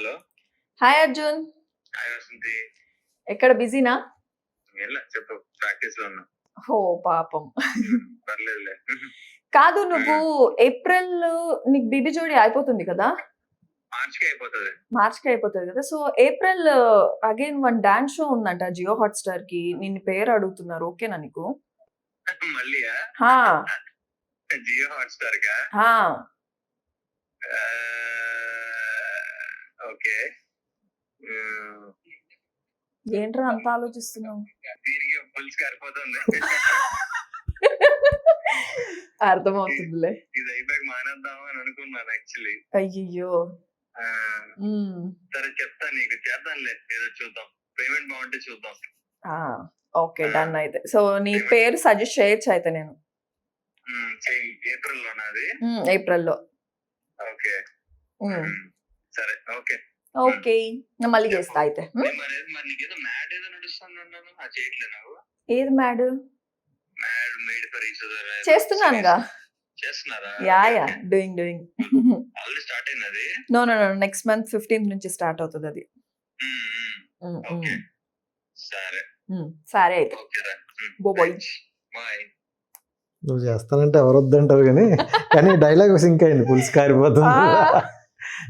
Hello. Hi Arjun, hi Vasanthi. ఎక్కడ బిజీనా? చెప్పు, practice లో ఉన్నా. ఓ పాపం. పర్లేదులే. కాదు, నువ్వు ఏప్రిల్ నీకు బీబీ జోడి అయిపోతుంది కదా, మార్చికి అయిపోతుంది. మార్చ్కి అయిపోతుంది కదా. So April again one dance show ఉందంట జియో హాట్స్టార్ కి. నిన్ను పేరు అడుగుతున్నారు, ఓకేనా నీకు? మళ్ళీయా? హా జియో హాట్స్టార్ కా? హా ఓకే. ఏంట్రా అంత ఆలోచిస్తున్నావు? దీనికి పులుసు కారిపోతుంది. అర్థమవుతుందిలే. ఇది అయిపోయాక మానేద్దామా అని అనుకున్నాను యాక్చువల్లీ. అయ్యయ్యో. సరే చెప్తా నీకు, చేద్దాంలే, ఏదో చూద్దాం. పేమెంట్ బాగుంటే చూద్దాం. Okay done. అయితే సో నీ పేరు సజెస్ట్ చేయొచ్చు అయితే నేను. ఏప్రిల్ లోనా అది? ఏప్రిల్లో. ఓకే సరే. ఓకే ఓకే, మళ్ళీ చేస్తా అయితే. మరి నీకేదో మ్యాడ్ ఏదో నడుస్తుంది అన్నాను, అది చేయట్లే నువ్వు? ఏది mad? Mad made for each other చేస్తున్నానుగా. చేస్తున్నారా? యా డూయింగ్ ఆల్రెడీ స్టార్ట్ అయింది అది? నో నెక్స్ట్ మంత్ 15th నుంచి స్టార్ట్ అవుతుంది అది. ఓకే సరే. సరే అయితే బాయ్. బాయ్. నువ్వు చేస్తానంటే ఎవరు వద్దంటారు కానీ డైలాగ్ సింక్ అయింది, పులుసు కారిపోతుంది.